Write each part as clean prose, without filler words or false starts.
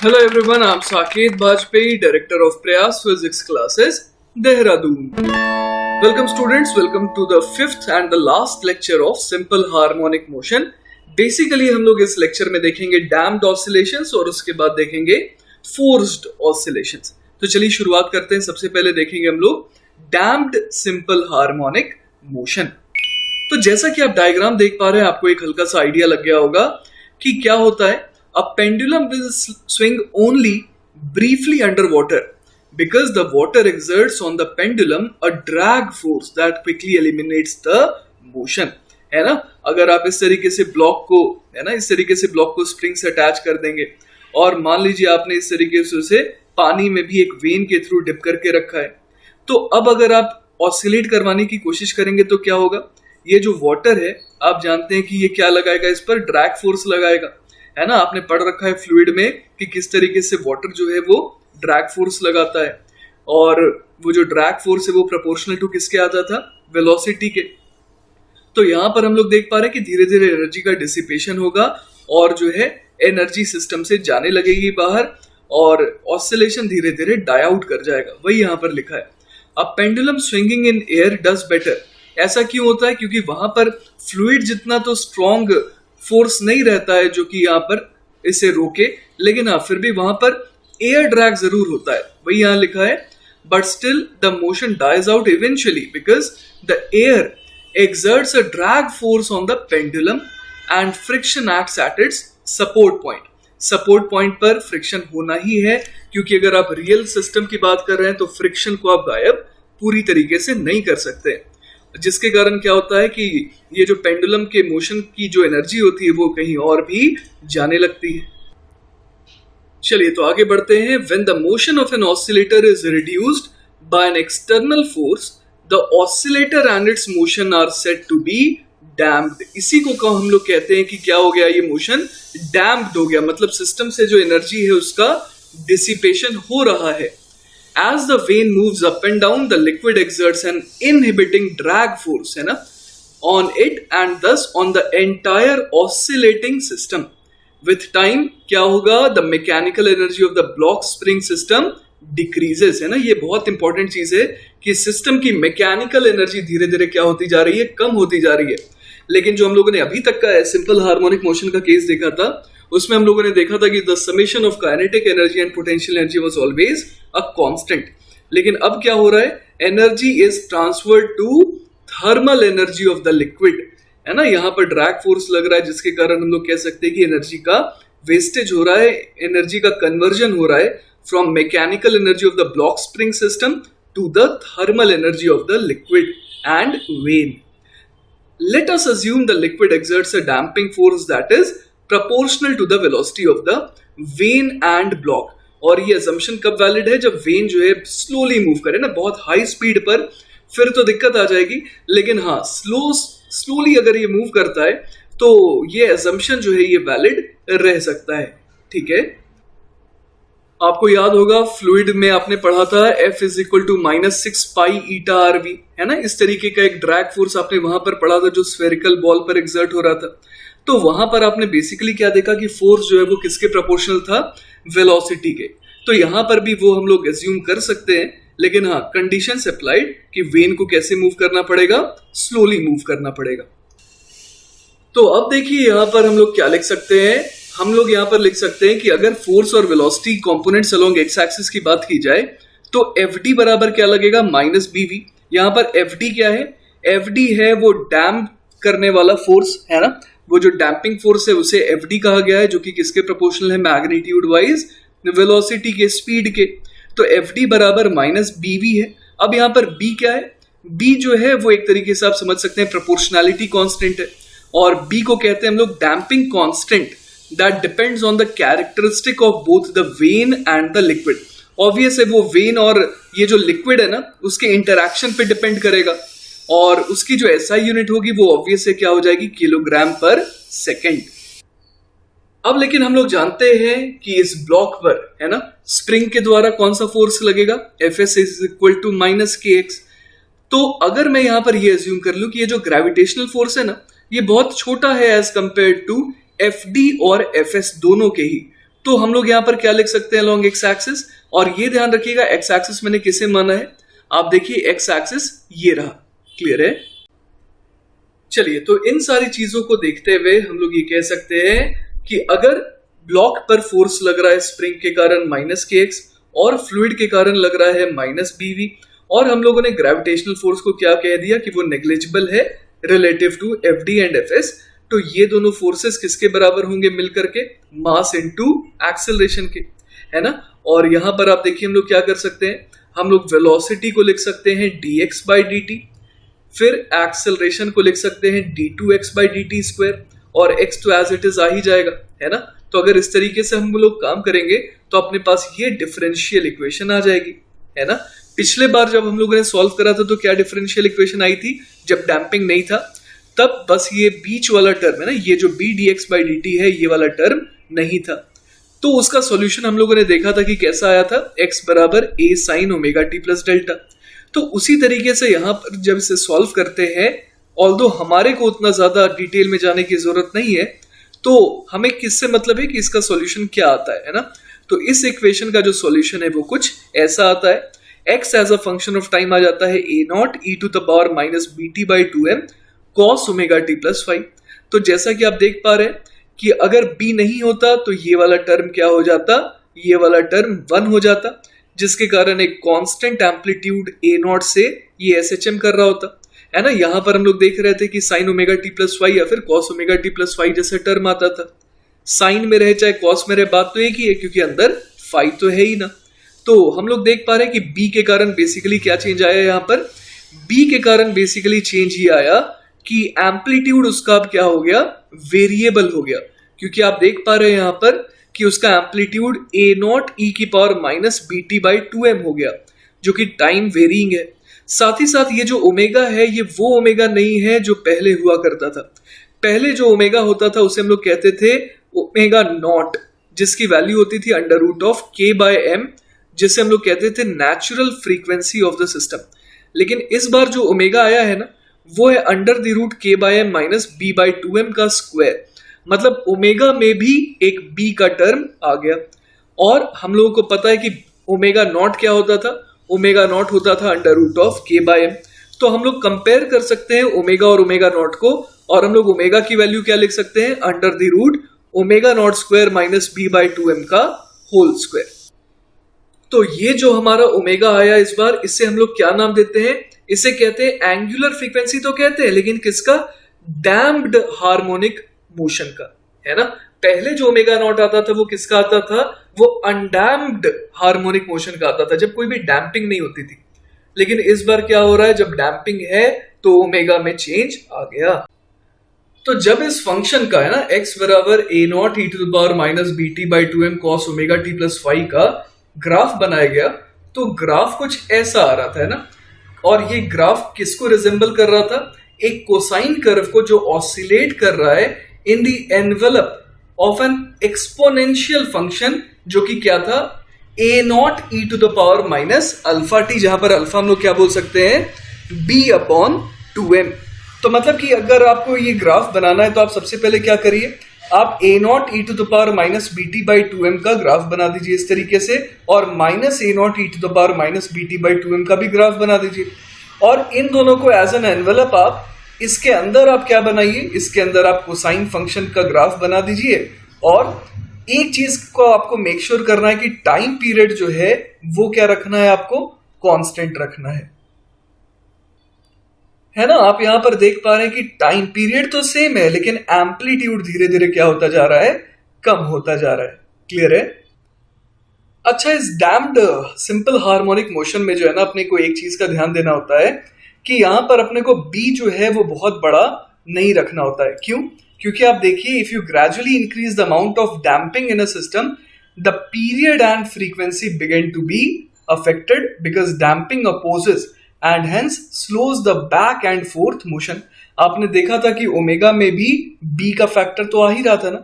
Hello everyone, I'm Saket Bajpayee, Director of Prayas Physics Classes, Dehradun. Welcome students, welcome to the fifth and the last lecture of Simple Harmonic Motion. Basically हम लोग इस lecture में देखेंगे damped oscillations और उसके बाद देखेंगे forced oscillations. तो चलिए शुरुआत करते हैं. सबसे पहले देखेंगे हम लोग damped simple harmonic motion. तो जैसा कि आप डायग्राम देख पा रहे हैं, आपको एक हल्का सा आइडिया लग गया होगा कि क्या होता है. A pendulum will swing only briefly underwater because the water exerts on the pendulum a drag force that quickly eliminates the motion. है ना. अगर आप इस तरीके से ब्लॉक को इस तरीके से ब्लॉक को स्प्रिंग से अटैच कर देंगे और मान लीजिए आपने इस तरीके से उसे पानी में भी एक वेन के थ्रू डिप करके रखा है, तो अब अगर आप ऑसिलेट करवाने की कोशिश करेंगे तो क्या होगा. ये जो वाटर है आप जानते हैं कि ये क्या लगाएगा, इस पर ड्रैग फोर्स लगाएगा. है ना. आपने पढ़ रखा है फ्लूइड में कि किस तरीके से वाटर जो है वो ड्रैग फोर्स लगाता है, और वो जो ड्रैग फोर्स है वो प्रोपोर्शनल टू किसके आता था, वेलोसिटी के. तो यहाँ पर हम लोग देख पा रहे हैं कि धीरे धीरे एनर्जी का डिसिपेशन होगा और जो है एनर्जी सिस्टम से जाने लगेगी बाहर और ऑसिलेशन धीरे धीरे डाई आउट कर जाएगा. वही यहाँ पर लिखा है. अब pendulum swinging in air does better. ऐसा क्यों होता है? क्योंकि वहां पर फ्लूइड जितना तो स्ट्रॉन्ग फोर्स नहीं रहता है जो कि यहाँ पर इसे रोके, लेकिन हाँ फिर भी वहां पर एयर ड्रैग जरूर होता है. वही यहाँ लिखा है. But still the motion dies out eventually because the air exerts a drag force on the pendulum and friction acts at its support point. Support point पर फ्रिक्शन होना ही है, क्योंकि अगर आप रियल सिस्टम की बात कर रहे हैं तो फ्रिक्शन को आप गायब पूरी तरीके से नहीं कर सकते, जिसके कारण क्या होता है कि ये जो पेंडुलम के मोशन की जो एनर्जी होती है वो कहीं और भी जाने लगती है. चलिए तो आगे बढ़ते हैं. When the motion of an oscillator is reduced by an external force, the oscillator and its motion are said to be damped. इसी को हम लोग कहते हैं कि क्या हो गया, ये मोशन damped हो गया, मतलब सिस्टम से जो एनर्जी है उसका डिसिपेशन हो रहा है. As the vein moves up and down, the liquid exerts an inhibiting drag force, है ना, on it and thus on the entire oscillating system. With time क्या होगा, the mechanical energy of the block spring system decreases, है ना. ये बहुत important चीज है कि सिस्टम की मैकेनिकल एनर्जी धीरे धीरे क्या होती जा रही है, कम होती जा रही है. लेकिन जो हम लोगों ने अभी तक का सिंपल हार्मोनिक मोशन का केस देखा था, उसमें हम लोगों ने देखा था कि the summation of kinetic energy and potential energy was always a constant. लेकिन अब क्या हो रहा है, energy is transferred to thermal energy of the liquid, है ना. यहाँ पर ड्रैग फोर्स लग रहा है, जिसके कारण हम लोग कह सकते हैं कि एनर्जी का वेस्टेज हो रहा है, एनर्जी का कन्वर्जन हो रहा है from mechanical energy of the block spring system to the thermal energy of the liquid and vein. Let us assume the liquid exerts a damping force that is proportional to the velocity of the vein and block. और ये assumption कब valid है, जब vein जो है slowly move करे ना, बहुत high speed पर, फिर तो दिक्कत आ जाएगी. लेकिन हाँ slowly अगर ये move करता है तो ये assumption जो है ये valid रह सकता है. ठीक है. आपको याद होगा फ्लूइड में आपने पढ़ा था F is equal to -6 pi eta RV, है ना. इस तरीके का एक ड्रैग फोर्स आपने वहां पर पढ़ा था जो स्फेरिकल बॉल पर एक्सर्ट हो रहा था. तो वहां पर आपने बेसिकली क्या देखा कि फोर्स जो है वो किसके प्रोपोर्शनल था, वेलोसिटी के. तो यहां पर भी वो हम लोग एज्यूम कर सकते हैं, लेकिन हाँ कंडीशंस अप्लाइड कि वेन को कैसे मूव करना पड़ेगा, स्लोली मूव करना पड़ेगा. तो अब देखिए यहाँ पर हम लोग क्या लिख सकते हैं. हम लोग यहाँ पर लिख सकते हैं कि अगर फोर्स और velocity components along x axis की बात की जाए तो Fd बराबर क्या लगेगा, -bv. यहाँ पर Fd क्या है, Fd है वो डैम्प करने वाला फोर्स, है ना. वो जो डैम्पिंग फोर्स है उसे Fd कहा गया है, जो कि किसके प्रोपोर्शनल है, मैग्नीट्यूड वाइज वेलोसिटी के, स्पीड के. तो Fd बराबर -bv है. अब यहाँ पर b क्या है, b जो है वो एक तरीके से आप समझ सकते हैं प्रोपोर्शनैलिटी कांस्टेंट है, और b को कहते हैं हम लोग damping constant that depends on the characteristic of both the vein and the liquid. Obvious है वो vein और ये जो liquid है ना उसके इंटरैक्शन पे डिपेंड करेगा, और उसकी जो SI यूनिट होगी वो ऑब्वियस है क्या हो जाएगी, किलोग्राम पर सेकेंड. अब लेकिन हम लोग जानते हैं कि इस ब्लॉक पर, है ना, स्प्रिंग के द्वारा कौन सा फोर्स लगेगा, Fs is equal to -kx. तो अगर मैं यहां पर ये अज्यूम कर लूं कि ये जो ग्रेविटेशनल फोर्स है ना ये बहुत छोटा है एज कंपेयर टू Fd और Fs दोनों के ही, तो हम लोग यहाँ पर क्या लिख सकते हैं along x एक्सिस, और ये ध्यान रखिएगा x एक्सिस मैंने किसे माना है, आप देखिए x एक्सिस ये रहा, क्लियर है। चलिए, तो इन सारी चीजों को देखते हुए हम लोग ये कह सकते हैं कि अगर ब्लॉक पर फोर्स लग रहा है स्प्रिंग के कारण -kx और फ्लूइड के कारण लग रहा है -bv, और हम लोगों ने ग्रेविटेशनल फोर्स को क्या कह दिया कि वो नेग्लिजिबल है relative to Fd and Fs, तो ये दोनों फोर्सेस किसके बराबर होंगे मिलकर के, मास इनटू एक्सेलरेशन के, है ना। और यहां पर आप देखिए हम लोग क्या कर सकते हैं, हम लोग वेलोसिटी को लिख सकते हैं dx/dt, फिर एक्सेलरेशन को लिख सकते हैं d2x/dt², और x तो एज इट इज आ ही जाएगा, है ना। तो अगर इस तरीके से हम लोग काम करेंगे तो अपने पास ये डिफरेंशियल इक्वेशन आ जाएगी, है ना। पिछले बार जब हम लोगों ने सॉल्व करा था तो क्या डिफरेंशियल इक्वेशन आई थी, जब डैम्पिंग नहीं था, तब बस ये बीच वाला टर्म है ना, ये जो b dx/dt है ये वाला टर्म नहीं था। तो उसका सॉल्यूशन हम लोगों ने देखा था कि कैसा आया था, x बराबर a sin ωt plus delta. तो उसी तरीके से यहाँ पर जब इसे सॉल्व करते हैं, ऑल्दो हमारे को उतना ज्यादा डिटेल में जाने की जरूरत नहीं है, तो हमें किससे मतलब है कि इसका सॉल्यूशन क्या आता है ना। तो इस इक्वेशन का जो सॉल्यूशन है वो कुछ ऐसा आता है, x as a function of time आ जाता है a0 e to the power -bt/2m cos ωt plus 5। तो जैसा कि आप देख पा रहे हैं कि अगर b नहीं होता तो ये वाला टर्म क्या हो जाता, ये वाला टर्म 1 हो जाता, जिसके कारण एक कांस्टेंट एम्पलीट्यूड a0 से ये SHM कर रहा होता, है ना। यहां पर हम लोग देख रहे थे कि sin ωt प्लस 5 या फिर cos ωt प्लस 5 जैसे टर्म आता था। साइन में रहे चाहे कॉस में रहे, बात तो एक ही है क्योंकि अंदर 5 तो है ही ना। तो हम लोग देख पा रहे हैं कि b के कारण बेसिकली क्या चेंज आया, यहाँ पर b के कारण बेसिकली चेंज ही आया कि एम्पलीट्यूड उसका अब क्या हो गया, वेरिएबल हो गया, क्योंकि आप देख पा रहे हैं यहाँ पर कि उसका एम्पलीट्यूड a0 e की पावर -bt/2m हो गया, जो कि टाइम वेरिंग है। साथ ही साथ ये जो ओमेगा है ये वो ओमेगा नहीं है जो पहले हुआ करता था। पहले जो ओमेगा होता था उसे हम लोग कहते थे ओमेगा नॉट, जिसकी वैल्यू होती थी √k/m, जिसे हम लोग कहते थे natural frequency of the system. लेकिन इस बार जो ओमेगा आया है ना, वो है √k/m - b/2m का स्क्वायर, मतलब ओमेगा में भी एक b का टर्म आ गया। और हम लोगों को पता है कि ओमेगा नॉट क्या होता था, ओमेगा नॉट होता था √k/m। तो हम लोग कंपेयर कर सकते हैं ओमेगा और ओमेगा नॉट को, और हम लोग ओमेगा की वैल्यू क्या लिख सकते हैं, √ω0² - b/2m का होल स्क्वायर। तो ये जो हमारा ओमेगा आया इस बार, इससे हम लोग क्या नाम देते हैं, इसे कहते हैं एंगुलर फ्रीक्वेंसी तो कहते हैं, लेकिन किसका, डैम्प्ड हार्मोनिक मोशन का, है ना। पहले जो ओमेगा नॉट आता था वो किसका आता था, वो अनडैम्प्ड हार्मोनिक मोशन का आता था, जब कोई भी डैम्पिंग नहीं होती थी। लेकिन इस बार क्या हो रहा है, जब डैम्पिंग है तो ओमेगा में चेंज आ गया। तो जब इस फंक्शन का है ना x बराबर a0 e to the power -bt/2m cos ωt plus 5 का ग्राफ बनाया गया, तो ग्राफ कुछ ऐसा आ रहा था, है ना। और ये ग्राफ किसको रिजेंबल कर रहा था, एक कोसाइन कर्व को जो ऑसिलेट कर रहा है in the envelope of N exponential function, जो कि क्या था, a0 e to the power -αt, जहां पर अल्फा हम लोग क्या बोल सकते हैं, b/2m। तो मतलब कि अगर आपको ये ग्राफ बनाना है तो आप सबसे पहले क्या करिए, आप a0 e to the power -bt/2m का ग्राफ बना दीजिए इस तरीके से, और -a0 e to the power -bt/2m का भी ग्राफ बना दीजिए, और इन दोनों को एज एन एनवेलप आप इसके अंदर आप क्या बनाइए, इसके अंदर आप कोसाइन फंक्शन का ग्राफ बना दीजिए। और एक चीज को आपको मेक श्योर करना है कि टाइम पीरियड जो है वो क्या रखना है, आपको कांस्टेंट रखना है ना। आप यहां पर देख पा रहे हैं कि टाइम पीरियड तो सेम है, लेकिन एम्पलीट्यूड धीरे धीरे क्या होता जा रहा है, कम होता जा रहा है, क्लियर है। अच्छा, इस डैम्प्ड सिंपल हार्मोनिक मोशन में जो है ना, अपने को एक चीज का ध्यान देना होता है कि यहां पर अपने को b जो है वो बहुत बड़ा नहीं रखना होता है। क्यों, क्योंकि आप देखिए, if you gradually increase the amount of damping in a system, the period and frequency begin to be affected because damping opposes and hence slows the back and forth motion. आपने देखा था कि ओमेगा में भी b का factor तो आ ही रहा था ना।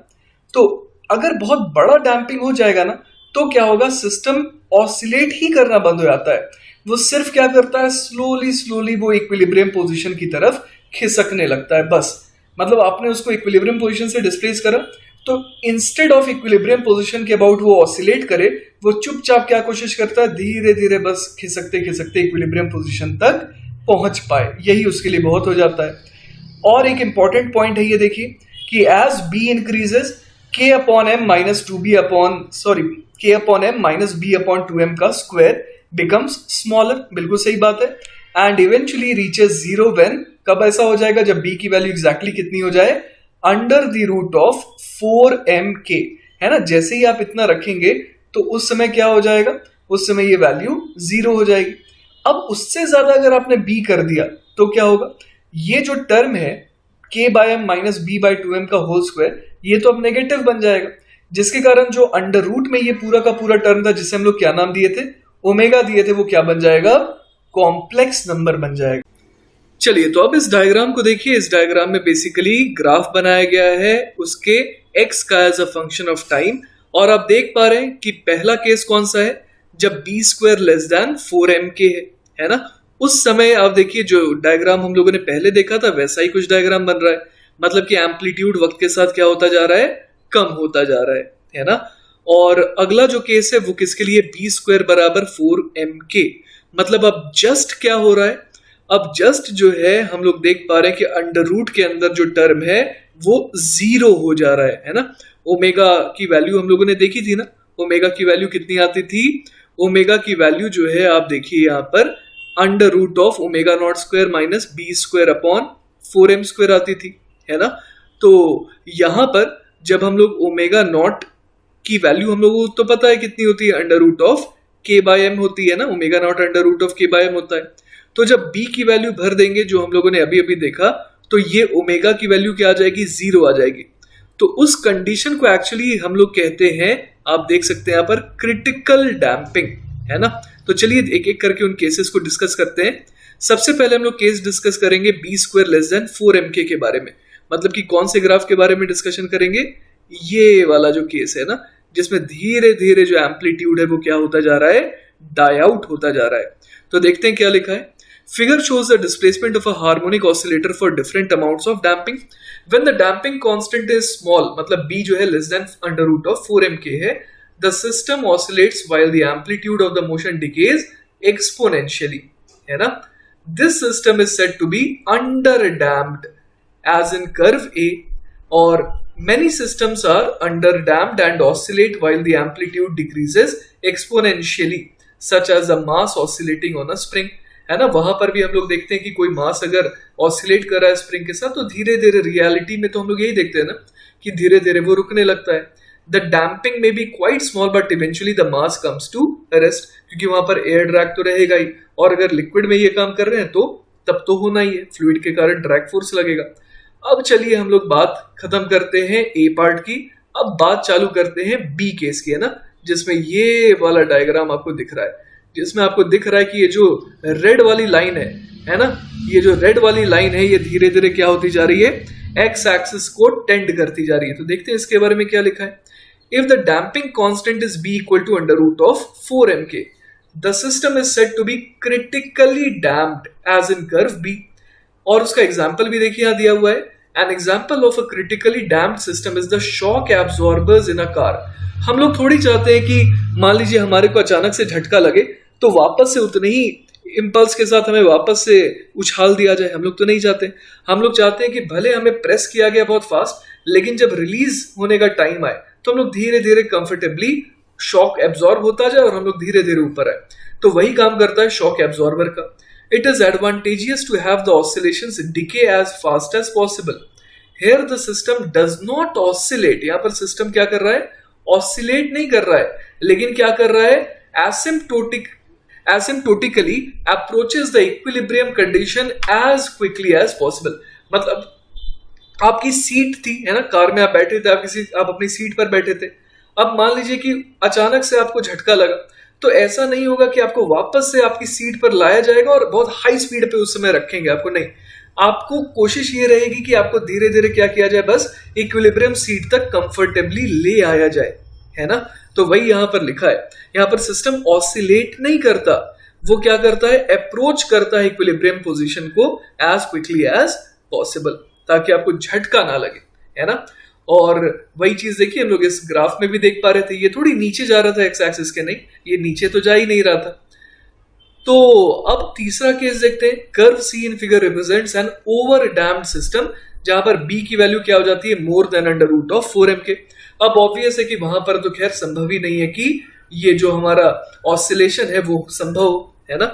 तो अगर बहुत बड़ा डैम्पिंग हो जाएगा ना, तो क्या होगा, सिस्टम ऑसिलेट ही करना बंद हो जाता है। वो सिर्फ क्या करता है, स्लोली स्लोली वो इक्विलिब्रियम पोजीशन की तरफ खिसकने लगता है। बस मतलब आपने उसको इक्विलिब्रियम पोजीशन से डिस्प्लेस करा तो इंस्टेड ऑफ इक्विलिब्रियम पोजीशन के अबाउट वो ऑसिलेट करे, वो चुपचाप क्या कोशिश करता है, धीरे धीरे बस खिसकते खिसकते इक्विलिब्रियम पोजीशन तक पहुंच पाए, यही उसके लिए बहुत हो जाता है। और एक इंपॉर्टेंट पॉइंट है ये देखिए कि as B increases k upon M minus two B upon k upon M minus B upon two M का स्क्वायर बिकम्स स्मॉलर, बिल्कुल सही बात है, and eventually reaches zero when, कब ऐसा हो जाएगा, जब b की वैल्यू एग्जैक्टली कितनी हो जाए, under the root of 4mk, है ना। जैसे ही आप इतना रखेंगे तो उस समय क्या हो जाएगा, उस समय ये वैल्यू जीरो हो जाएगी। अब उससे ज्यादा अगर आपने b कर दिया तो क्या होगा, ये जो टर्म है k by M minus B by two M का होल स्क्वायर, ये तो अब नेगेटिव बन जाएगा, जिसके कारण जो अंडर रूट में ये पूरा का पूरा टर्म था जिसे हम लोग क्या नाम दिए थे, ओमेगा दिए थे, वो क्या बन जाएगा, कॉम्प्लेक्स नंबर बन जाएगा। चलिए तो अब इस डायग्राम को देखिए। इस डायग्राम में बेसिकली ग्राफ बनाया गया है उसके x का as a function of time, और आप देख पा रहे हैं कि पहला केस कौन सा है, जब B square less than 4mk है ना। उस समय आप देखिए जो डायग्राम हम लोगों ने पहले देखा था वैसा ही कुछ डायग्राम बन रहा है, मतलब कि एम्पलीट्यूड वक्त के साथ क्या होता जा रहा है, कम होता जा रहा है ना। और अगला जो केस है वो किसके लिए, बी स्क्वायर बराबर 4mk, मतलब अब जस्ट क्या हो रहा है, अब जस्ट जो है हम लोग देख पा रहे हैं कि अंडर रूट के अंदर जो टर्म है वो जीरो हो जा रहा है ना। ओमेगा की वैल्यू हम लोगों ने देखी थी ना, ओमेगा की वैल्यू कितनी आती थी, ओमेगा की वैल्यू जो है आप देखिए यहाँ पर under root of omega naught square minus B square upon 4m square आती थी, है ना। तो यहां पर जब हम लोग ओमेगा नॉट की वैल्यू हम लोगों को तो पता है कितनी होती है, under root of k by M होती है ना, omega naught under root of k by M होता है। तो जब b की वैल्यू भर देंगे जो हम लोगों ने अभी अभी देखा, तो ये ओमेगा की वैल्यू क्या आ जाएगी, जीरो आ जाएगी। तो उस कंडीशन को एक्चुअली हम लोग कहते हैं, आप देख सकते हैं यहाँ पर, क्रिटिकल डैम्पिंग, है ना। तो चलिए एक एक करके उन केसेस को डिस्कस करते हैं। सबसे पहले हम लोग केस डिस्कस करेंगे B square less than 4mk के बारे में, मतलब कि कौन से ग्राफ के बारे में डिस्कशन करेंगे, ये वाला जो केस है ना, जिसमें धीरे धीरे जो एम्पलीट्यूड है वो क्या होता जा रहा है, डाई आउट होता जा रहा है। तो देखते हैं क्या लिखा है। Figure shows the displacement of a harmonic oscillator for different amounts of damping. When the damping constant is small, मतलब b जो है less than under root of 4mk है, the system oscillates while the amplitude of the motion decays exponentially, है ना। This system is said to be underdamped, as in curve A, or many systems are underdamped and oscillate while the amplitude decreases exponentially, such as a mass oscillating on a spring, है ना। वहां पर भी हम लोग देखते हैं कि कोई मास अगर ऑसिलेट कर रहा है स्प्रिंग के साथ, तो धीरे धीरे, रियलिटी में तो हम लोग यही देखते हैं ना कि धीरे धीरे वो रुकने लगता है। The damping may be quite small but eventually the mass comes to rest, क्योंकि वहां पर एयर ड्रैग तो रहेगा ही, और अगर लिक्विड में ये काम कर रहे हैं तो तब तो होना ही है, फ्लूइड के कारण ड्रैग फोर्स लगेगा। अब चलिए हम लोग बात खत्म करते हैं ए पार्ट की, अब बात चालू करते हैं बी केस की, है ना, जिसमें ये वाला डायग्राम आपको दिख रहा है, जिसमें आपको दिख रहा है कि ये जो रेड वाली लाइन है ना, ये जो रेड वाली लाइन है ये धीरे धीरे क्या होती जा रही है, एक्स एक्सिस को टेंड करती जा रही है। तो देखते हैं इसके बारे में क्या लिखा है। If the damping constant is b equal to under root of 4mk, the system is said to be critically damped as in curve b. और उसका एग्जाम्पल भी देखिए यहां दिया हुआ है। An example of a critically damped system is the shock absorbers in a car. हम लोग थोड़ी चाहते हैं कि मान लीजिए हमारे को अचानक से झटका लगे तो वापस से उतने ही इंपल्स के साथ हमें वापस से उछाल दिया जाए, हम लोग तो नहीं चाहते। हम लोग चाहते हैं कि भले हमें प्रेस किया गया बहुत फास्ट, लेकिन जब रिलीज होने का टाइम आए तो हम लोग धीरे धीरे कंफर्टेबली शॉक एब्जॉर्ब होता जाए और हम लोग धीरे धीरे ऊपर आए। तो वही काम करता है शॉक एब्जॉर्बर का। It is advantageous to have the oscillations decay as fast as possible. Here the system does not oscillate. यहाँ पर सिस्टम क्या कर रहा है, ऑसिलेट नहीं कर रहा है, लेकिन क्या कर रहा है, asymptotically approaches the equilibrium condition as quickly as possible। मतलब आपकी सीट थी, है ना, कार में आप बैठे थे, आप अपनी सीट पर बैठे थे। अब मान लीजिए कि अचानक से आपको झटका लगा, तो ऐसा नहीं होगा कि आपको वापस से आपकी सीट पर लाया जाएगा और बहुत हाई स्पीड पे उस समय रखेंगे आपको, नहीं। आपको कोशिश ये रहेगी कि आपको धीरे धीरे क्या किया जाए, बस इक्विलिब्रियम सीट तक कंफर्टेबली ले आया जाए, है ना। तो वही यहां पर लिखा है। यहां पर सिस्टम ऑसिलेट नहीं करता, वो क्या करता है, अप्रोच करता है इक्विलिब्रियम पोजीशन को एज क्विकली एज पॉसिबल, ताकि आपको झटका ना लगे, है ना। और वही चीज देखिए हम लोग इस ग्राफ में भी देख पा रहे थे, ये थोड़ी नीचे जा रहा था एक्स एक्सिस के, नहीं ये नीचे तो जा ही नहीं रहा था। तो अब तीसरा केस देखते हैं। Curve c in figure represents an over damped system जहां पर बी की वैल्यू क्या हो जाती है, more than under root of 4m k. अब ऑब्वियस है कि वहां पर तो खैर संभव ही नहीं है कि ये जो हमारा ऑसिलेशन है वो संभव है ना।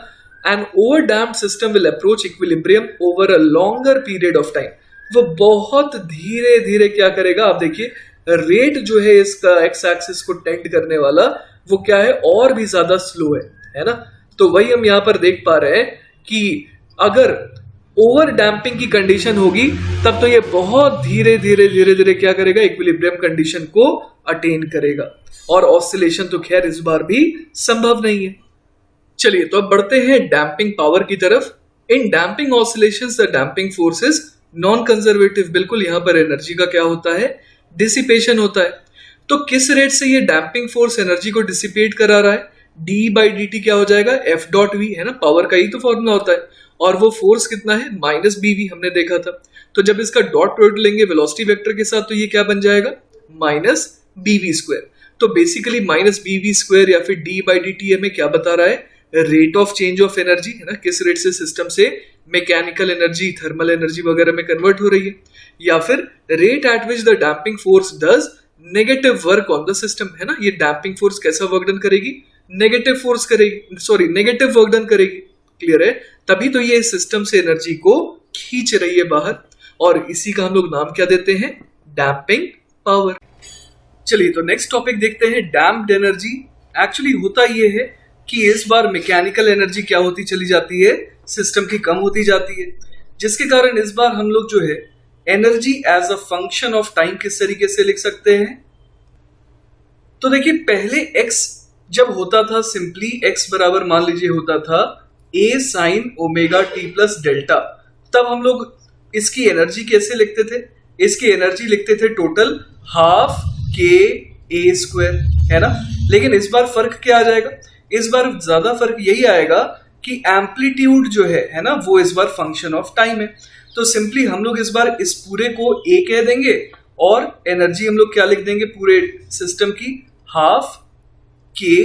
An over damped system will approach equilibrium over a longer period of time. वो बहुत धीरे धीरे क्या करेगा, आप देखिए रेट जो है इसका एक्स एक्सिस को टेंड करने वाला वो क्या है, और भी ज्यादा स्लो है ना। तो वही हम यहां पर देख पा रहे हैं कि अगर ओवर डैम्पिंग की कंडीशन होगी तब तो ये बहुत धीरे धीरे धीरे धीरे क्या करेगा, इक्विलिब्रियम कंडीशन को अटेन करेगा, और ऑसिलेशन तो खैर इस बार भी संभव नहीं है। चलिए तो अब बढ़ते हैं डैम्पिंग पावर की तरफ। In damping oscillations the damping force is non conservative. बिल्कुल यहां पर एनर्जी का क्या होता है, डिसिपेशन होता है। तो किस रेट से ये डैम्पिंग फोर्स एनर्जी को डिसिपेट करा रहा है, डी बाई डी टी क्या हो जाएगा, एफ डॉट वी है ना, पावर का ही तो फॉर्मूला होता है। और वो फोर्स कितना है, माइनस बी वी हमने देखा था। तो जब इसका डॉट प्रोडक्ट लेंगे वेलोसिटी वेक्टर के साथ तो ये क्या बन जाएगा, माइनस बी वी स्क्वायर। तो basically minus b v square या फिर डी बाई डी टी हमें क्या बता रहा है, rate of change of energy है ना, किस रेट से सिस्टम से मैकेनिकल एनर्जी थर्मल एनर्जी वगैरह में कन्वर्ट हो रही है, या फिर rate at which the damping force does negative work on the system है ना। ये डैम्पिंग फोर्स कैसा वर्क डन करेगी, नेगेटिव फोर्स करेगी, सॉरी नेगेटिव वर्क डन करेगी। क्लियर है, तभी तो ये सिस्टम से एनर्जी को खींच रही है बाहर, और इसी का हम लोग नाम क्या देते हैं, डैम्पिंग पावर। चलिए तो नेक्स्ट टॉपिक देखते हैं, डैम्प्ड एनर्जी। एक्चुअली होता ये है कि इस बार मैकेनिकल एनर्जी क्या होती चली जाती है, सिस्टम की कम होती जाती है, जिसके कारण इस बार हम लोग जो है energy as a function of time किस तरीके से लिख सकते हैं। तो देखिए पहले x जब होता था, सिंपली x बराबर मान लीजिए होता था a sine omega T plus delta, तब हम लोग इसकी एनर्जी कैसे लिखते थे, इसकी एनर्जी लिखते थे टोटल हाफ के ए स्क्वायर है ना। लेकिन इस बार फर्क क्या आ जाएगा, इस बार ज्यादा फर्क यही आएगा कि एम्पलीट्यूड जो है ना, वो इस बार फंक्शन ऑफ टाइम है। तो सिंपली हम लोग इस बार इस पूरे को a कह देंगे और एनर्जी हम लोग क्या लिख देंगे पूरे सिस्टम की, half k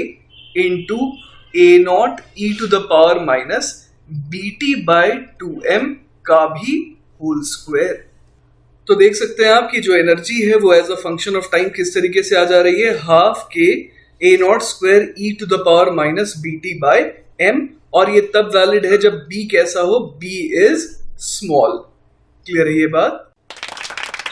into A naught e to the power minus B T by 2m का भी होल स्क्वायर। तो देख सकते हैं आप कि जो एनर्जी है वो as a function of time किस तरीके से आ जा रही है, half K A naught square E to the power minus B T by M, और ये तब वैलिड है जब b कैसा हो, b इज स्मॉल। क्लियर है ये बात।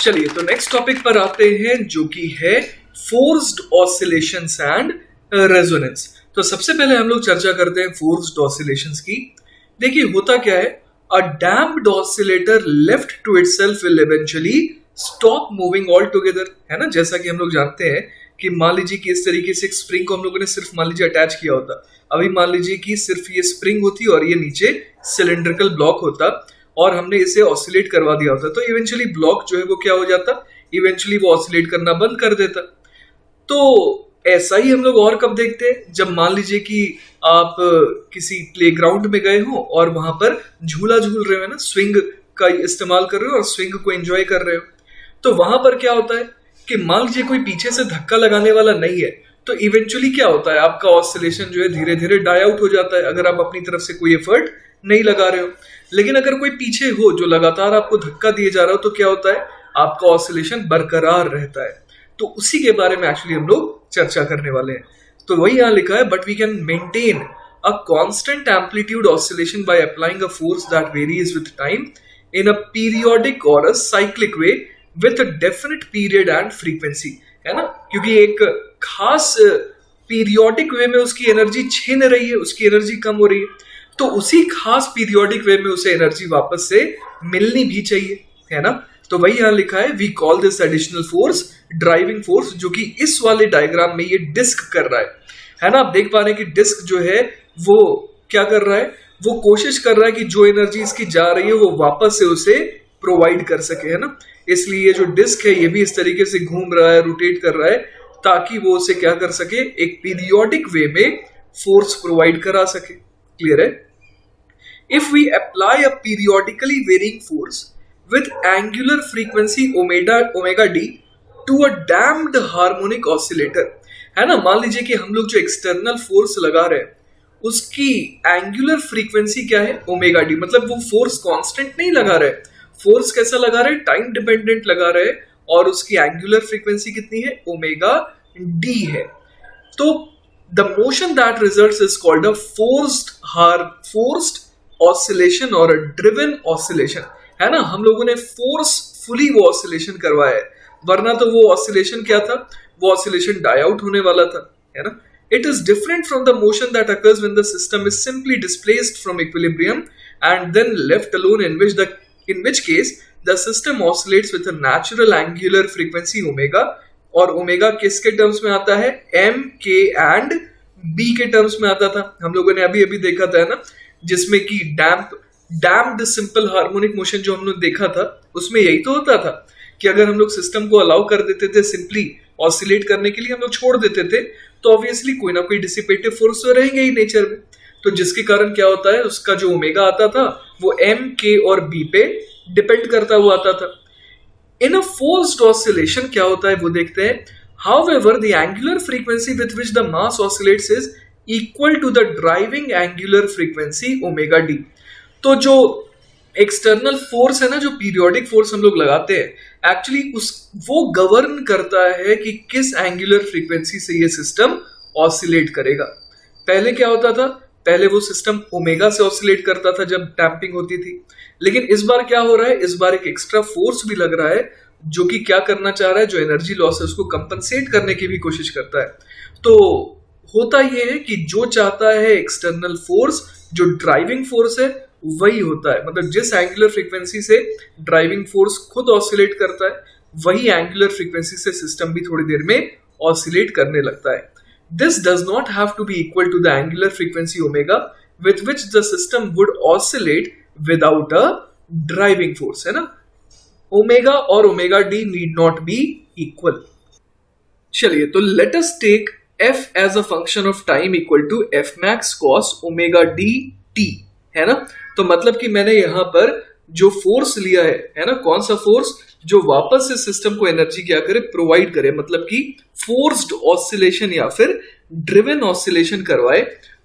चलिए तो नेक्स्ट टॉपिक पर आते हैं जो कि है फोर्स्ड ऑसिलेशंस एंड रेजोनेंस। तो सबसे पहले हम लोग चर्चा करते हैं फोर्स्ड ऑसिलेशंस की। देखिए होता क्या है, a damped oscillator left to itself will eventually stop moving altogether है ना। जैसा कि हम लोग जानते हैं कि मान लीजिए कि इस तरीके से एक स्प्रिंग को हम लोगों ने सिर्फ मान लीजिए अटैच किया होता, अभी मान लीजिए कि सिर्फ ये स्प्रिंग होती और ये नीचे सिलेंड्रिकल ब्लॉक होता और हमने इसे ऑसिलेट करवा दिया होता, तो इवेंचुअली ब्लॉक जो है वो क्या हो जाता, इवेंचुअली वो ऑसिलेट करना बंद कर देता। तो ऐसा ही हम लोग और कब देखते हैं, जब मान लीजिए कि आप किसी प्लेग्राउंड में गए हो और वहां पर झूला झूल रहे हो ना, स्विंग का इस्तेमाल कर रहे हो और स्विंग को एंजॉय कर रहे हो, तो वहां पर क्या होता है कि मान लीजिए कोई पीछे से धक्का लगाने वाला नहीं है, तो इवेंचुअली क्या होता है, आपका ऑसिलेशन जो है धीरे धीरे डाई आउट हो जाता है अगर आप अपनी तरफ से कोई एफर्ट नहीं लगा रहे हो। लेकिन अगर कोई पीछे हो जो लगातार आपको धक्का दिए जा रहा हो, तो क्या होता है, आपका ऑसिलेशन बरकरार रहता है। तो उसी के बारे में एक्चुअली हम लोग चर्चा करने वाले हैं। तो वही यहां लिखा है, but we can maintain a constant amplitude oscillation by applying a force that varies with time in a periodic और a cyclic way with a definite period and frequency है ना। क्योंकि एक खास पीरियोडिक वे में उसकी एनर्जी छीन रही है, उसकी एनर्जी कम हो रही है, तो उसी खास पीरियोडिक वे में उसे एनर्जी वापस से मिलनी भी चाहिए है ना। तो वही यहां लिखा है, we call this additional force driving force, जो कि इस वाले डायग्राम में ये डिस्क कर रहा है ना। आप देख पा रहे हैं कि डिस्क जो है वो क्या कर रहा है, वो कोशिश कर रहा है कि जो एनर्जी इसकी जा रही है वो वापस से उसे प्रोवाइड कर सके है ना। इसलिए ये जो डिस्क है ये भी इस तरीके से घूम रहा है, रोटेट कर रहा है, ताकि वो उसे क्या कर सके, एक पीरियोडिक वे में फोर्स प्रोवाइड करा सके। क्लियर है। If we apply a periodically varying force with angular frequency omega d to a damped harmonic oscillator, है ना। मान लीजिए कि हम लोग जो एक्सटर्नल फोर्स लगा रहे हैं उसकी एंगुलर फ्रीक्वेंसी क्या है, ओमेगा डी, मतलब वो फोर्स कांस्टेंट नहीं लगा रहे, फोर्स कैसा लगा रहे, टाइम डिपेंडेंट लगा रहे, और उसकी एंगुलर फ्रीक्वेंसी कितनी है, ओमेगा डी है। तो the motion that results is called a forced oscillation और अ ड्रिवन ऑसिलेशन, है ना। हम लोगों ने फोर्सफुली वो ऑसिलेशन करवाया है, वरना तो वो ऑसिलेशन क्या था, वो ऑसिलेशन डाई आउट होने वाला था, है ना। It is different from the motion that occurs when the system is simply displaced from equilibrium and then left alone, in which case the system oscillates with a natural angular frequency omega, और omega किसके terms में आता है, m, k and b के terms में आता था। हम लोगों ने अभी अभी देखा था ना, जिसमें कि डैम्प्ड सिंपल हार्मोनिक मोशन जो हमने देखा था, उसमें यही तो होता था कि अगर हम लोग सिस्टम को अलाउ कर देते थे सिंपली ऑसिलेट करने के लिए, हम लोग छोड़ देते थे, तो ऑब्वियसली कोई ना कोई डिसिपेटिव फोर्स तो रहेंगे ही नेचर में। तो जिसके कारण क्या होता है, उसका जो ओमेगा आता था वो m, k और b पे डिपेंड करता हुआ आता था। इन अ फोर्स्ड ऑसिलेशन क्या होता है वो देखते हैं। However the angular frequency with which the mass oscillates is equal to the driving angular frequency omega d. तो जो एक्सटर्नल फोर्स है ना, जो पीरियोडिक फोर्स हम लोग लगाते हैं, एक्चुअली वो गवर्न करता है कि किस एंगुलर फ्रीक्वेंसी से ये सिस्टम ऑसिलेट करेगा। पहले क्या होता था, पहले वो सिस्टम ओमेगा से ऑसिलेट करता था जब डैम्पिंग होती थी, लेकिन इस बार क्या हो रहा है, इस बार एक एक्स्ट्रा फोर्स भी लग रहा है जो कि क्या करना चाह रहा है, जो एनर्जी लॉस है उसको कंपनसेट करने की भी कोशिश करता है। तो होता ये है कि जो चाहता है एक्सटर्नल फोर्स, जो ड्राइविंग फोर्स है वही होता है, मतलब जिस एंगुलर फ्रीक्वेंसी से ड्राइविंग फोर्स खुद ऑसिलेट करता है वही एंगुलर फ्रीक्वेंसी से सिस्टम भी थोड़ी देर में ऑसिलेट करने लगता है। This does not have to be equal to the angular frequency omega with which the system would oscillate without a driving force, है ना। ओमेगा और omega d need not be equal. चलिए, तो let us take f as a function of time equal to f max cos omega d t, है ना। तो मतलब कि मैंने यहां पर जो फोर्स लिया है ना, कौन सा फोर्स, जो वापस से सिस्टम को एनर्जी क्या करे, प्रोवाइड करे, मतलब कि फोर्स्ड ऑसिलेशन या फिर ड्रिवन ऑसिलेशन करवाए,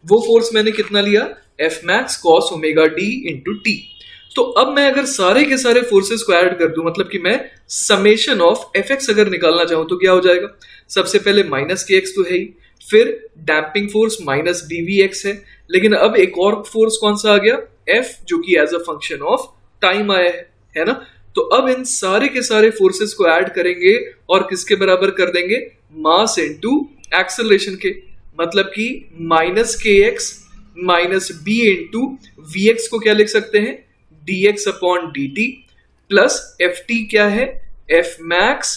वो फोर्स मैंने कितना लिया, f max cos omega d into T. तो अब मैं अगर सारे के सारे फोर्सेस को ऐड कर दूं, मतलब कि मैं समेशन ऑफ एफ एक्स अगर निकालना चाहूं तो क्या हो जाएगा, सबसे पहले माइनस के एक्स तो है ही, फिर damping force minus dv x है, लेकिन अब एक और फोर्स कौन सा आ गया, एफ, जो कि as a function of time आया है ना। तो अब इन सारे के सारे फोर्सेस को ऐड करेंगे और किसके बराबर कर देंगे, मास इनटू एक्सेलरेशन के, मतलब कि minus k x minus b into v x को क्या लिख सकते हैं, dx upon dt plus f t क्या है, F max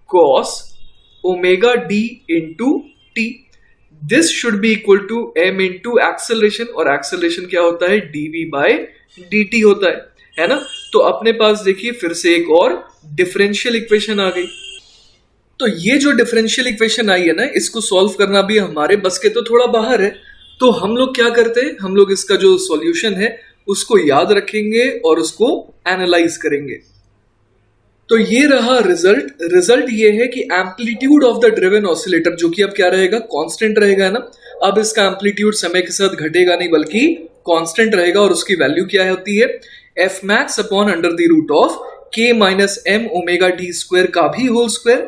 cos omega d into t. This should be equal to m into acceleration, और एक्सेलरेशन क्या होता है, dv बाय dt होता है ना। तो अपने पास देखिए फिर से एक और डिफरेंशियल इक्वेशन आ गई। तो ये जो डिफरेंशियल इक्वेशन आई है ना, इसको सॉल्व करना भी हमारे बस के तो थोड़ा बाहर है। तो हम लोग क्या करते हैं, हम लोग इसका जो सॉल्यूशन है उसको याद रखेंगे और उसको एनालाइज करेंगे। तो ये रहा रिजल्ट ये है कि amplitude of the driven oscillator, जो कि अब क्या रहेगा, कांस्टेंट रहेगा ना। अब इसका एम्पलीट्यूड समय के साथ घटेगा नहीं बल्कि कांस्टेंट रहेगा, और उसकी वैल्यू क्या होती है, F max upon under the root of k minus m omega d square का भी whole square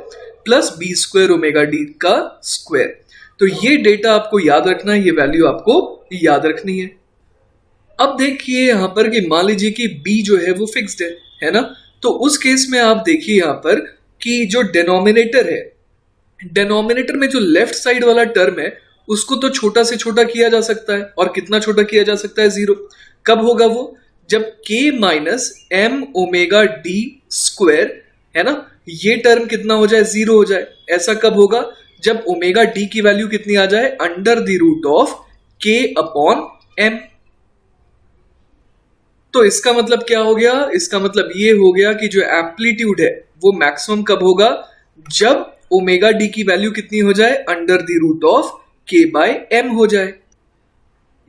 plus b square omega d का स्क्वायर। तो ये डेटा आपको याद रखना है, ये वैल्यू आपको याद रखनी है। अब देखिए यहां पर कि मान लीजिए कि b जो है वो फिक्स्ड है ना। तो उस केस में आप देखिए यहां पर कि जो डिनोमिनेटर है, डिनोमिनेटर में जो लेफ्ट साइड वाला टर्म है उसको तो छोटा से छोटा किया जा सकता है, और कितना छोटा किया जा सकता है, 0। कब होगा वो, जब k minus m omega d square, है ना, ये टर्म कितना हो जाए, 0 हो जाए। ऐसा कब होगा, जब ओमेगा डी की वैल्यू कितनी आ जाए, under the root of k upon m। तो इसका मतलब क्या हो गया, इसका मतलब ये हो गया कि जो एम्पलीट्यूड है वो मैक्सिमम कब होगा, जब ओमेगा डी की वैल्यू कितनी हो जाए, अंडर द रूट ऑफ के बाय एम हो जाए।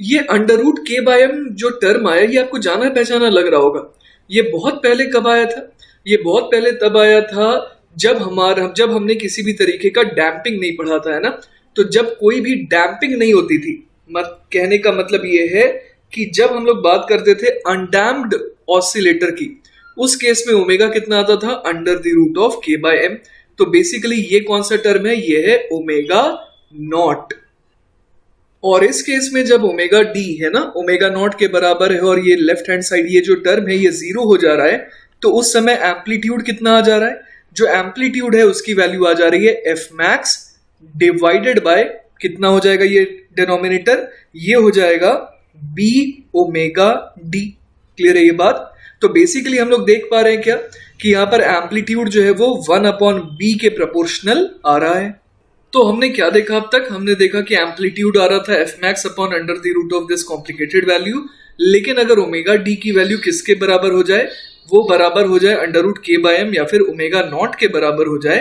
ये अंडर रूट के बाय एम जो टर्म आया, ये आपको जाना पहचाना लग रहा होगा। ये बहुत पहले कब आया था, ये बहुत पहले तब आया था जब हमने किसी भी तरीके का डैम्पिंग नहीं पढ़ा था, है ना, तो जब कोई भी डैम्पिंग नहीं होती थी, कहने का मतलब ये है कि जब हम लोग बात करते थे अनडैम्प्ड ऑसिलेटर की, उस केस में ओमेगा कितना आता था, अंडर द रूट ऑफ के बाय एम। तो बेसिकली ये कौन सा टर्म है, ये है ओमेगा नॉट। और इस केस में जब ओमेगा डी है ना ओमेगा नॉट के बराबर है और ये लेफ्ट हैंड साइड ये जो टर्म है ये जीरो हो जा रहा है, तो उस समय एम्पलीट्यूड कितना आ जा रहा है, जो एम्पलीट्यूड है उसकी वैल्यू आ जा रही है एफ मैक्स डिवाइडेड बाय कितना हो जाएगा, ये डिनोमिनेटर ये हो जाएगा बी ओमेगा डी। क्लियर है ये बात। तो बेसिकली हम लोग देख पा रहे हैं क्या कि यहाँ पर एम्पलीट्यूड जो है वो 1/b के प्रोपोर्शनल आ रहा है। तो हमने क्या देखा अब तक, हमने देखा कि एम्पलीट्यूड आ रहा था f max upon under the root of this complicated value, लेकिन अगर ओमेगा डी की वैल्यू किसके बराबर हो जाए, वो बराबर हो जाए अंडर रूट के बाय एम या फिर ओमेगा नॉट के बराबर हो जाए,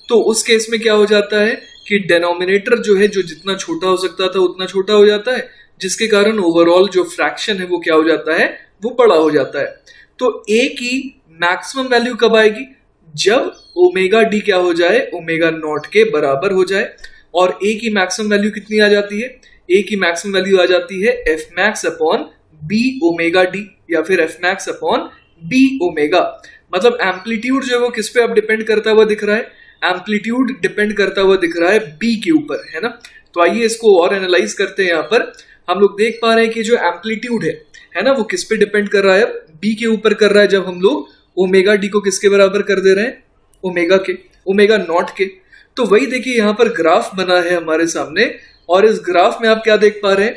तो उस केस में क्या हो जाता है कि डिनोमिनेटर जो है जो जितना छोटा हो सकता था उतना छोटा हो जाता है, जिसके कारण ओवरऑल जो फ्रैक्शन है वो क्या हो जाता है, वो बड़ा हो जाता है। तो ए की मैक्सिमम वैल्यू कब आएगी, जब ओमेगा डी क्या हो जाए, ओमेगा नॉट के बराबर हो जाए। और ए की मैक्सिमम वैल्यू कितनी आ जाती है, ए की मैक्सिमम वैल्यू आ जाती है F max upon b omega d या फिर f max upon b omega. मतलब एम्पलीट्यूड जो है वो किस पे अब डिपेंड करता हुआ दिख रहा है, एम्पलीट्यूड डिपेंड करता हुआ दिख रहा है बी के ऊपर, है ना। तो आइए इसको और एनालाइज करते हैं। यहाँ पर हम लोग देख पा रहे हैं कि जो एम्पलीट्यूड है ना, वो किस पे डिपेंड कर रहा है, बी के ऊपर कर रहा है। जब हम लोग ओमेगा डी को किसके बराबर कर दे रहे हैं, ओमेगा नॉट के। तो वही देखिए यहाँ पर ग्राफ बना है हमारे सामने, और इस ग्राफ में आप क्या देख पा रहे हैं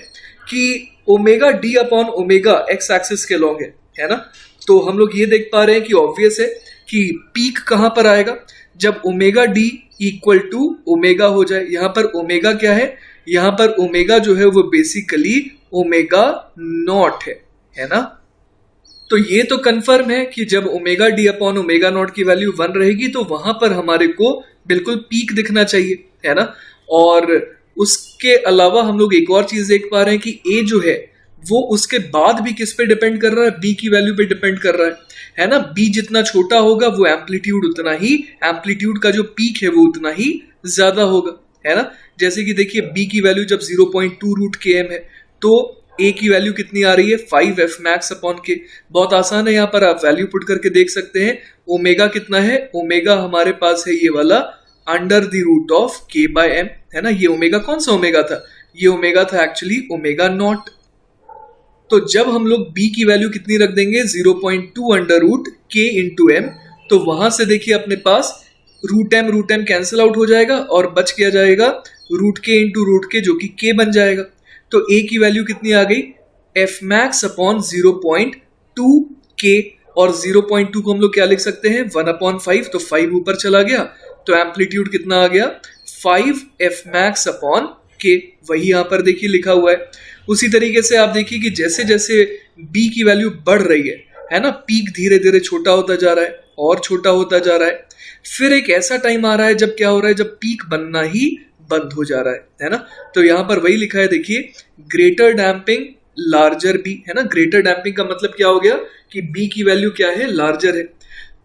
कि omega D upon omega x axis के लॉन्ग है ना। तो हम लोग ये देख पा रहे हैं कि ऑब्वियस है कि पीक कहां पर आएगा, जब omega d equal to omega हो जाए। यहाँ पर ओमेगा क्या है, यहाँ पर ओमेगा जो है वो बेसिकली ओमेगा नॉट है ना। तो ये तो कंफर्म है कि जब omega D upon omega naught की वैल्यू 1 रहेगी तो वहां पर हमारे को बिल्कुल पीक दिखना चाहिए, है ना। और उसके अलावा हम लोग एक और चीज देख पा रहे हैं कि ए जो है वो उसके बाद भी किस पे डिपेंड कर रहा है, बी की वैल्यू पे डिपेंड कर रहा है ना। बी जितना छोटा होगा वो एम्पलीट्यूड उतना ही, एम्पलीट्यूड का जो पीक है वो उतना ही ज्यादा होगा, है ना। जैसे कि देखिए बी की वैल्यू जब 0.2 रूट के एम है तो ए की वैल्यू कितनी आ रही है, 5 एफ मैक्स अपॉन के। बहुत आसान है, यहाँ पर आप वैल्यू पुट करके देख सकते हैं। ओमेगा कितना है, ओमेगा हमारे पास है ये वाला अंडर द रूट ऑफ के बाय एम, है ना। ये ओमेगा कौन सा ओमेगा था, ये ओमेगा था एक्चुअली ओमेगा नॉट। तो जब हम लोग b की वैल्यू कितनी रख देंगे, 0.2 अंडर रूट के इंटू एम, तो वहां से देखिए अपने पास रूट एम कैंसिल आउट हो जाएगा और बच क्या जाएगा, रूट के इंटू रूट के, जो कि k बन जाएगा। तो a की वैल्यू कितनी आ गई, एफ मैक्स अपॉन 0.2 के, और 0.2 को हम लोग क्या लिख सकते हैं, 1/5, तो 5 ऊपर चला गया, तो एम्पलीट्यूड कितना आ गया, 5 एफ मैक्स अपॉन के। वही यहां पर देखिए लिखा हुआ है। उसी तरीके से आप देखिए कि जैसे जैसे b की वैल्यू बढ़ रही है ना, पीक धीरे धीरे छोटा होता जा रहा है और छोटा होता जा रहा है। फिर एक ऐसा टाइम आ रहा है जब क्या हो रहा है, जब पीक बनना ही बंद हो जा रहा है ना। तो यहाँ पर वही लिखा है देखिए, ग्रेटर डैम्पिंग लार्जर बी, है ना। ग्रेटर डैम्पिंग का मतलब क्या हो गया कि बी की वैल्यू क्या है, लार्जर है।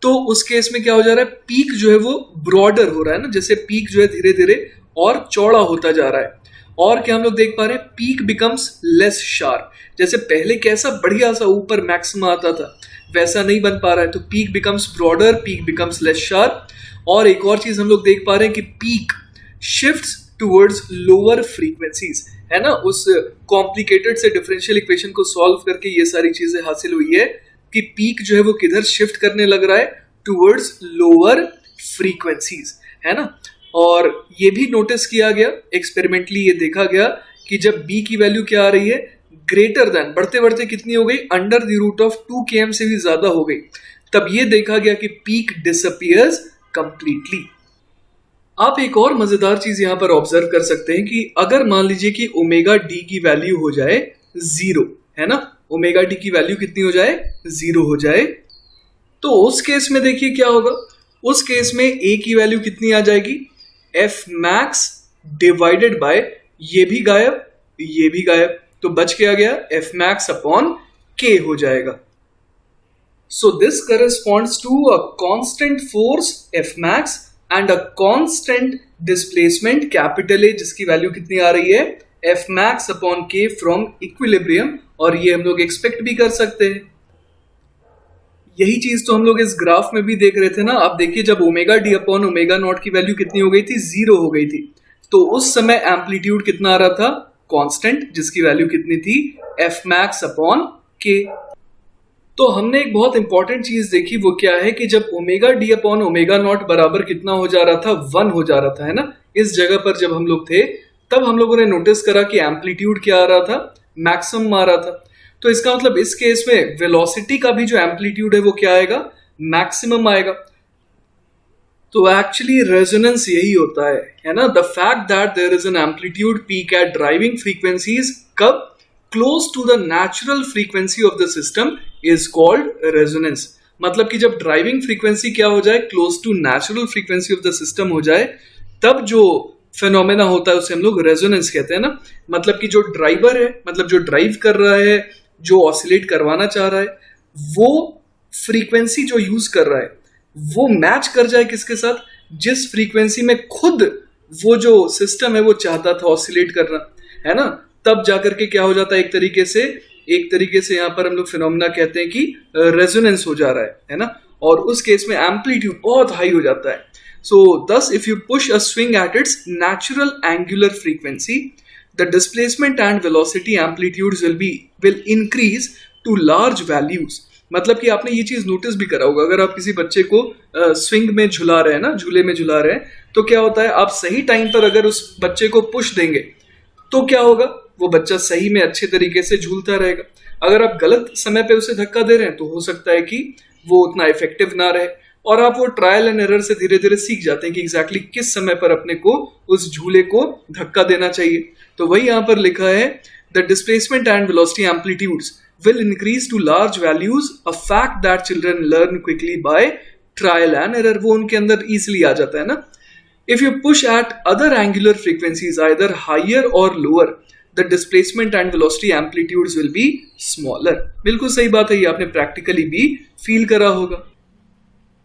तो उस केस में क्या हो जा रहा है, पीक जो है वो ब्रॉडर हो रहा है ना, जैसे पीक जो है धीरे धीरे और चौड़ा होता जा रहा है। और क्या हम लोग देख पा रहे हैं, पीक बिकम्स लेस शार्प। जैसे पहले कैसा बढ़िया सा ऊपर मैक्सिमा आता था वैसा नहीं बन पा रहा है, तो peak becomes broader, peak becomes less sharp. और एक और चीज हम लोग देख पा रहे हैं कि peak shifts towards lower frequencies, है ना। उस कॉम्प्लिकेटेड से डिफरेंशियल इक्वेशन को सॉल्व करके ये सारी चीजें हासिल हुई है कि पीक जो है वो किधर शिफ्ट करने लग रहा है, टुवर्ड्स लोअर फ्रीक्वेंसीज, है ना। और ये भी नोटिस किया गया, एक्सपेरिमेंटली ये देखा गया कि जब b की वैल्यू क्या आ रही है, ग्रेटर देन, बढ़ते बढ़ते कितनी हो गई, under the root of 2 km से भी ज्यादा हो गई, तब ये देखा गया कि पीक डिसअपियर्स कंप्लीटली। आप एक और मजेदार चीज यहां पर ऑब्जर्व कर सकते हैं कि अगर मान लीजिए कि ओमेगा डी की वैल्यू हो जाए 0, है ना, ओमेगा डी की वैल्यू कितनी हो जाए, 0 हो जाए, तो उस केस में देखिए क्या होगा, उस केस में a की वैल्यू कितनी आ जाएगी, एफ मैक्स डिवाइडेड बाय, ये भी गायब, तो बच क्या गया, एफ मैक्स अपॉन के हो जाएगा। So this corresponds to a constant force F max and a constant displacement capital A जिसकी वैल्यू कितनी आ रही है F max upon K from equilibrium, और ये हम लोग एक्सपेक्ट भी कर सकते हैं। यही चीज तो हम लोग इस ग्राफ में भी देख रहे थे ना। आप देखिए जब omega D upon omega naught की वैल्यू कितनी हो गई थी, 0 हो गई थी, तो उस समय एम्पलीट्यूड कितना आ रहा था, कांस्टेंट, जिसकी वैल्यू कितनी थी एफ मैक्स अपॉन के। तो हमने एक बहुत इंपॉर्टेंट चीज देखी, वो क्या है कि जब omega D upon omega naught बराबर कितना हो जा रहा था, 1 हो जा रहा था, है ना। इस जगह पर जब हम लोग थे तब हम लोगों ने नोटिस करा कि एम्पलीट्यूड क्या आ रहा था, मैक्सिमम आ रहा था। तो इसका मतलब इस केस में वेलोसिटी का भी जो एम्पलीट्यूड है वो क्या आएगा, मैक्सिमम आएगा। तो एक्चुअली रेजोनेंस यही होता है ना, the fact that there is an amplitude peak at driving frequencies कब close to the natural frequency of the system is called resonance. मतलब कि जब ड्राइविंग फ्रीक्वेंसी क्या हो जाए, close to natural frequency of the system हो जाए, तब जो फेनोमेना होता है उसे हम लोग रेजोनेंस कहते हैं ना। मतलब कि जो ड्राइवर है, मतलब जो ड्राइव कर रहा है, जो ऑसिलेट करवाना चाह रहा है, वो फ्रीक्वेंसी जो यूज कर रहा है वो मैच कर जाए किसके साथ, जिस फ्रीक्वेंसी में खुद वो जो सिस्टम है वो चाहता था ऑसिलेट करना, है ना। तब जाकर के क्या हो जाता है, एक तरीके से यहाँ पर हम लोग फिनोमेना कहते हैं कि रेजोनेंस हो जा रहा है ना। और उस केस में एम्पलीट्यूड बहुत हाई हो जाता है। So thus if you push a swing at its natural angular frequency, the displacement and velocity amplitudes will increase to large values. मतलब कि आपने ये चीज नोटिस भी करा होगा, अगर आप किसी बच्चे को स्विंग में झुला रहे हैं ना, झूले में झुला रहे हैं, तो क्या होता है, आप सही टाइम पर अगर उस बच्चे को पुश देंगे तो क्या होगा, वो बच्चा सही में अच्छे तरीके से झूलता रहेगा। अगर आप गलत समय पे उसे धक्का दे रहे हैं तो हो सकता है कि वो उतना इफेक्टिव ना रहे, और आप वो ट्रायल एंड एरर से धीरे धीरे सीख जाते हैं कि एग्जैक्टली किस समय पर अपने को उस झूले को धक्का देना चाहिए। तो वही यहाँ पर लिखा है, the displacement and velocity amplitudes will increase to large values, a fact that children learn quickly by trial and error। वो उनके अंदर easily आ जाता है ना। If you push at other angular frequencies, either higher or lower, the displacement and velocity amplitudes will be smaller। बिल्कुल सही बात है, ये आपने प्रैक्टिकली भी फील करा होगा।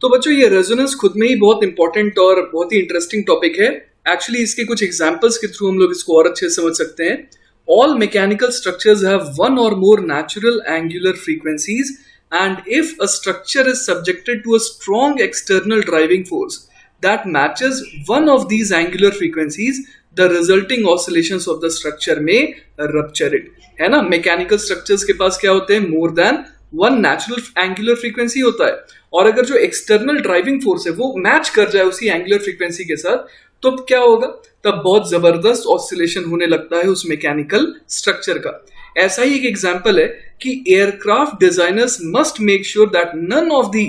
तो बच्चों ये रेजोनेंस खुद में ही बहुत इंपॉर्टेंट और बहुत ही इंटरेस्टिंग टॉपिक है। एक्चुअली इसके कुछ एग्जाम्पल्स के थ्रू हम लोग इसको और अच्छे से समझ सकते हैं। All mechanical structures have one or more natural angular frequencies, and if a structure is subjected to a strong external driving force that matches one of these angular frequencies, the resulting oscillations of the structure may rupture it। है ना, mechanical structures के पास क्या होते हैं, more than one natural angular frequency होता है, और अगर जो एक्सटर्नल ड्राइविंग फोर्स है वो मैच कर जाए उसी एंगुलर फ्रीक्वेंसी के साथ, तो क्या होगा, तब बहुत जबरदस्त ऑसिलेशन होने लगता है उस मैकेनिकल स्ट्रक्चर का। ऐसा ही एक एग्जांपल है कि aircraft designers must make sure that none of the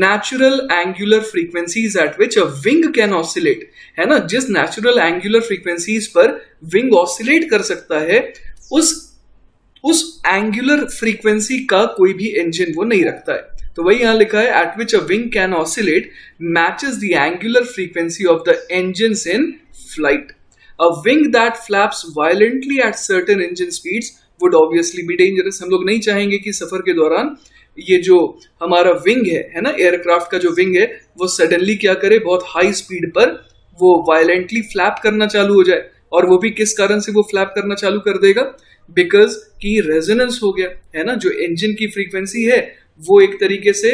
natural angular frequencies at which a wing can oscillate, है ना, जिस नेचुरल एंगुलर फ्रीक्वेंसीज पर विंग ऑसिलेट कर सकता है, उस एंगुलर फ्रीक्वेंसी का कोई भी इंजन वो नहीं रखता है। तो वही यहां लिखा है, eight which a wing can oscillate matches the angular frequency of the engines in flight। A wing that flaps violently at certain engine speeds would obviously be dangerous। हम लोग नहीं चाहेंगे कि सफर के दौरान ये जो हमारा विंग है ना, एयरक्राफ्ट का जो विंग है, वो सडनली क्या करे, बहुत हाई स्पीड पर वो वायलेंटली फ्लैप करना चालू हो जाए। और वो भी किस कारण से वो फ्लैप करना चालू कर देगा, बिकॉज की रेजोनेंस हो गया, है ना। जो इंजन की फ्रीक्वेंसी है वो एक तरीके से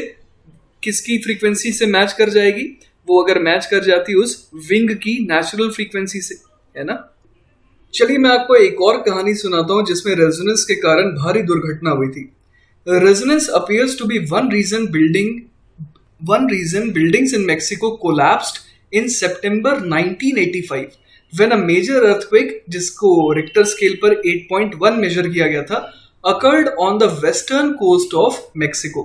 किसकी फ्रीक्वेंसी से मैच कर जाएगी, वो अगर मैच कर जाती उस विंग की नेचुरल फ्रीक्वेंसी से, है ना। चलिए मैं आपको एक और कहानी सुनाता हूं जिसमें रेजोनेंस के कारण भारी दुर्घटना हुई थी। Resonance appears to be one reason buildings in Mexico collapsed in September 1985 when a major earthquake, जिसको रिक्टर स्केल पर 8.1 मेजर किया गया था, occurred on the western coast of Mexico।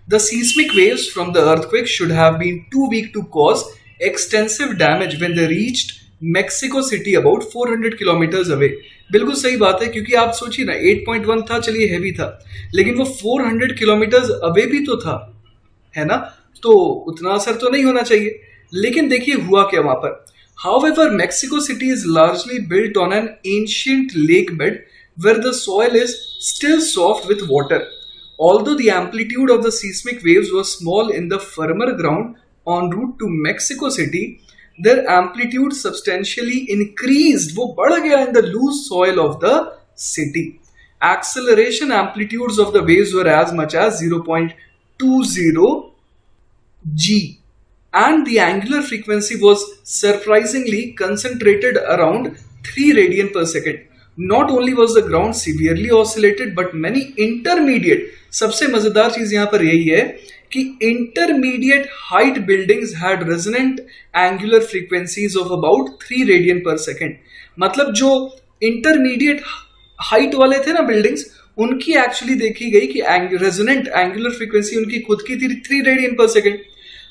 The seismic waves from the earthquake should have been too weak to cause extensive damage when they reached Mexico City about 400 kilometers away। बिल्कुल सही बात है, क्योंकि आप सोचिए ना, 8.1 था, चलिए हैवी था, लेकिन वो 400 किलोमीटर्स अवे भी तो था, है ना। तो उतना असर तो नहीं होना चाहिए, लेकिन देखिए हुआ क्या वहां पर। However, Mexico City is largely built on an ancient lake bed where the soil is still soft with water, Although the amplitude of the seismic waves was small in the firmer ground en route to Mexico City, their amplitude substantially increased. वो बढ़ गया in the loose soil of the city. Acceleration amplitudes of the waves were as much as 0.20 g, and the angular frequency was surprisingly concentrated around 3 radian per second. Not only was the ground severely oscillated, but many intermediate, सबसे मजेदार चीज यहां पर यही है कि intermediate height buildings had resonant angular frequencies of about 3 radian per second. मतलब जो intermediate height वाले थे ना buildings, उनकी एक्चुअली देखी गई कि रेजोनेंट एंगुलर फ्रीक्वेंसी उनकी खुद की थी 3 रेडियन पर सेकेंड.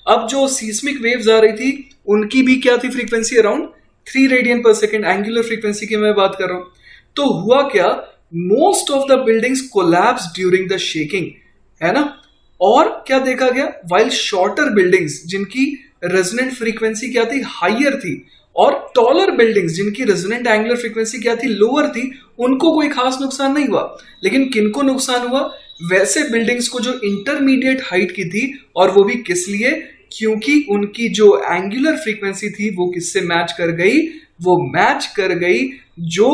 अब जो सीस्मिक वेव्स आ रही थी उनकी भी क्या थी फ्रीक्वेंसी अराउंड 3 रेडियन पर सेकेंड. एंगुलर फ्रीक्वेंसी की मैं बात कर रहा हूं. तो हुआ क्या, most of the buildings collapse during the shaking, है ना. और क्या देखा गया, वाइल शॉर्टर बिल्डिंग्स जिनकी रेजोनेंट फ्रीक्वेंसी क्या थी, हाइयर थी, और टॉलर बिल्डिंग्स जिनकी रेजोनेंट एंगुलर फ्रीक्वेंसी क्या थी, लोअर थी, उनको कोई खास नुकसान नहीं हुआ. लेकिन किनको नुकसान हुआ, वैसे बिल्डिंग्स को जो इंटरमीडिएट हाइट की थी, और वो भी किस लिए, क्योंकि उनकी जो एंगुलर फ्रीक्वेंसी थी वो किससे मैच कर गई, वो मैच कर गई जो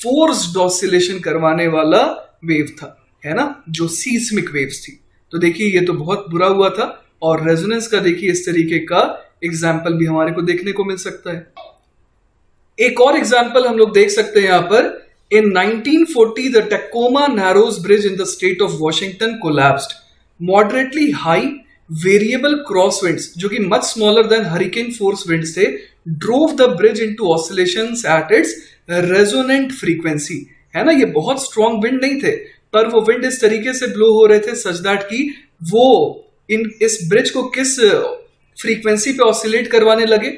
फोर्स्ड ऑसिलेशन करवाने वाला वेव था, है ना, जो सीस्मिक वेव्स थी. तो देखिए ये तो बहुत बुरा हुआ था. और रेजोनेंस का देखिए इस तरीके का एग्जाम्पल भी हमारे को देखने को मिल सकता है. एक और एग्जाम्पल हम लोग देख सकते हैं यहां पर. In 1940 the Tacoma Narrows Bridge in the state of Washington collapsed. Moderately high variable cross winds, जो कि much smaller than hurricane force winds थे, drove the bridge into oscillations at its resonant frequency, है ना. ये बहुत strong wind नहीं थे, पर वो विंड इस तरीके से ब्लो हो रहे थे सच दैट कि वो इस ब्रिज को किस फ्रीक्वेंसी पे ऑसिलेट करवाने लगे,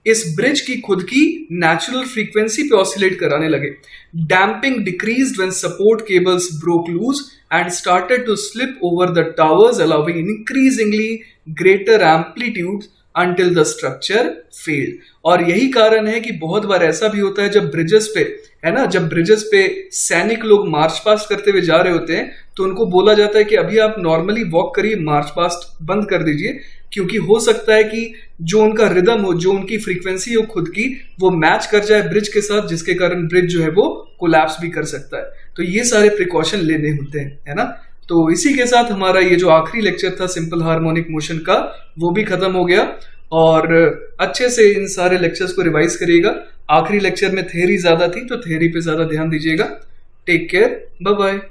इस ब्रिज की खुद की नेचुरल फ्रीक्वेंसी पे ऑसिलेट कराने लगे. Damping decreased when support cables broke loose and started to slip over the towers, allowing increasingly greater amplitude until the structure failed. और यही कारण है कि बहुत बार ऐसा भी होता है जब ब्रिजेस पे, है ना, जब ब्रिजेस पे सैनिक लोग मार्च पास्ट करते हुए जा रहे होते हैं तो उनको बोला जाता है कि अभी आप नॉर्मली वॉक करिए, मार्च पास्ट बंद कर दीजिए, क्योंकि हो सकता है कि जो उनका रिदम हो, जो उनकी फ्रीक्वेंसी हो खुद की, वो मैच कर जाए ब्रिज के साथ, जिसके कारण ब्रिज जो है वो कोलैप्स भी कर सकता है. तो ये सारे प्रिकॉशन लेने होते हैं, है ना. तो इसी के साथ हमारा ये जो आखिरी लेक्चर था सिंपल हार्मोनिक मोशन का, वो भी खत्म हो गया. और अच्छे से इन सारे लेक्चर्स को रिवाइज करिएगा. आखिरी लेक्चर में थ्योरी ज्यादा थी तो थ्योरी पे ज्यादा ध्यान दीजिएगा. Take care, bye bye.